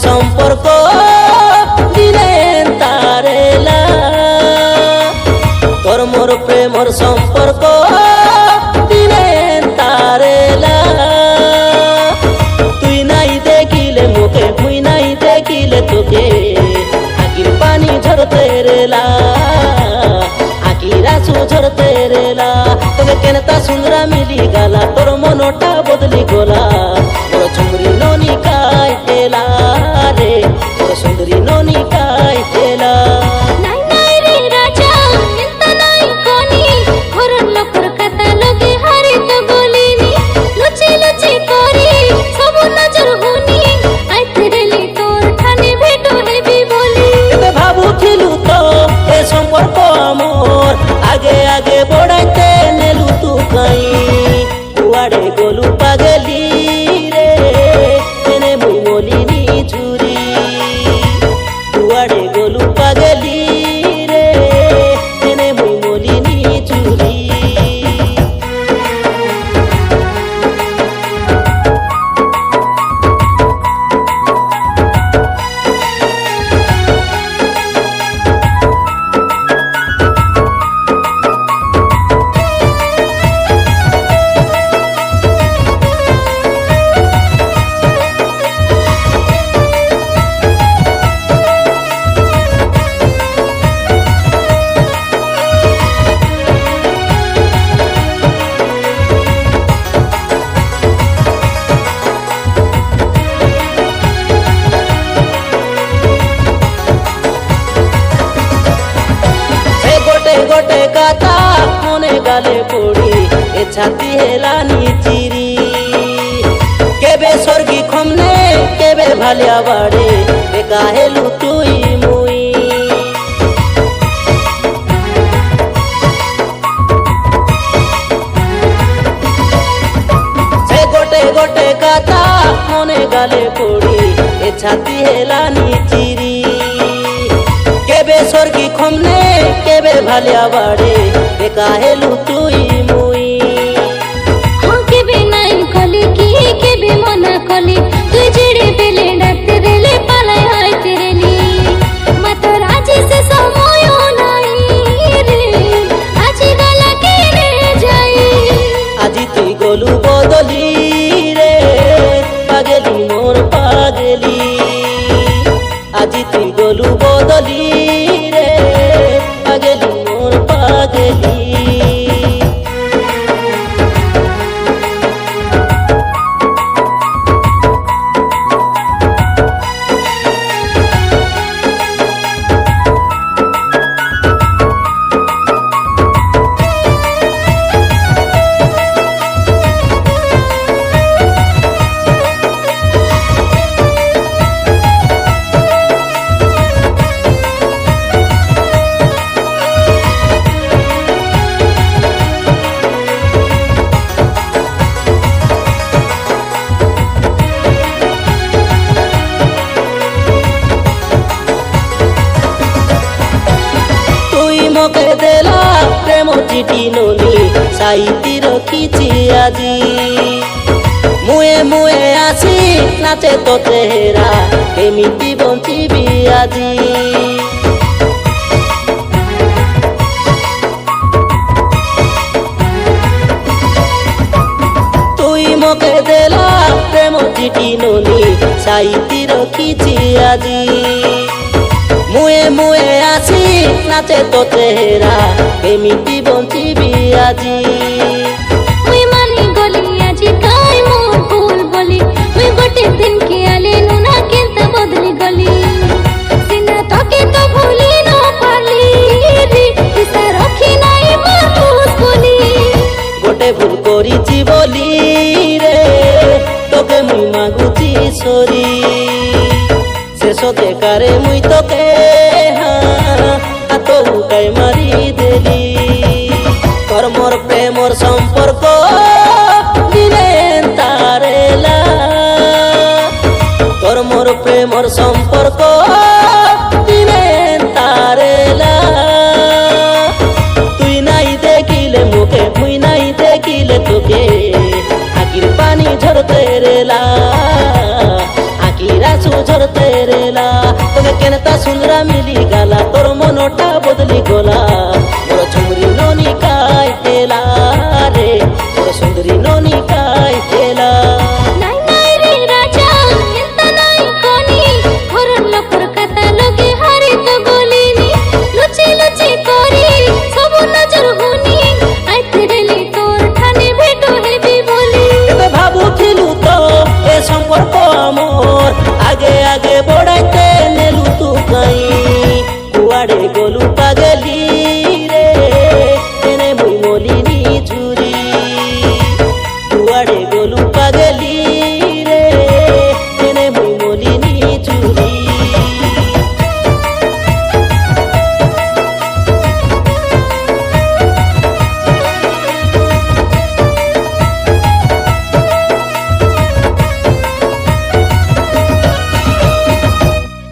সম্পর্ক দিলেন তারেলা তোর মোর প্রেমর সম্পর্ক দিলেন তারেলা তুই নাই দেখিলে মুখে মুই নাই দেখিলে তোকে আখির পানি ঝরতে রেলা আখির আসু ঝরতে রেলা তোকে কেনতা সুন্দরা মিলি গালা তোর মনটা বদলি গোলা তোর চুমরি ননি কাই তেলা রে তোর সুন্দরী ননি কাই তেলা সম্পর্ক আমর আগে আগে বড়াইতে নেলু তু কাই কুয়াড়ে গলু পাগলি রে এনে মুই মলিনি ঝুরি কুয়াড়ে গলু পাগলি রে এনে মুই মলিনি ঝুরি গোটে কথা মনে গালে পড়ি এ ছাতি হেলানি চিরি কেবে স্বর্গী খমনে কেবে ভালিয়া বাড়ে বেকা হেলু তুই মুই সে গোটে গোটে কথা মনে গালে পড়ি এ ছাতি হেলানি চিরি কেবে স্বর্গী খমনে কেবে ভালিয়া বাড়ে বেকা হেলু তুই মুই কেবে নাই কলি কি কেবে মনা কলি তুই জেড়ে বেলে ডাকতে রেলে পালাই হইতে রেলি মাতার আজি সে সময় নাই রে আজি গলা কে রে যাই আজি তুই গলু বদলি রে পাগলি মোর পাগলি আজি তুই গলু বদলি রে পাগলি মোর পাগলি মোকে দেলা প্রেম চিঠি ননি সাইতি রখিছি আজি মুয়ে মুয়ে আসি নাচে তো চেহারা এমিতি বঞ্চিবি আজি তুই মোকে দেলা প্রেম চিঠি ননি সাইতি রখিছি আজি মুয়ে মুয়ে আসি নাচে তো চেহারা এমিতি বঞ্চিবি আজি মুই মানি গলি আজি কাই মোর ভুল বলি মুই গোটে দিন কে আলে নুনা কেনতা বদলি গলি সিনা তোকে তো ভুলি ন পারলি রে ইসা রখি নাই মোর খুশ বলি গোটে ভুল করিছি বলি রে তোকে মুই মাগুছি সরি শেষ দেখারে মুই তোকে হাত উঠাই মারি দেলি তোর মোর প্রেমর সম্পর্ক দিলেন তারেলা তোর মোর প্রেমর সম্পর্ক দিলেন তারেলা তুই নাই দেখিলে মুখে মুই নাই দেখিলে তোকে আখির পানি ঝরতে রেলা আখির আসু ঝরতে বলু পাগলি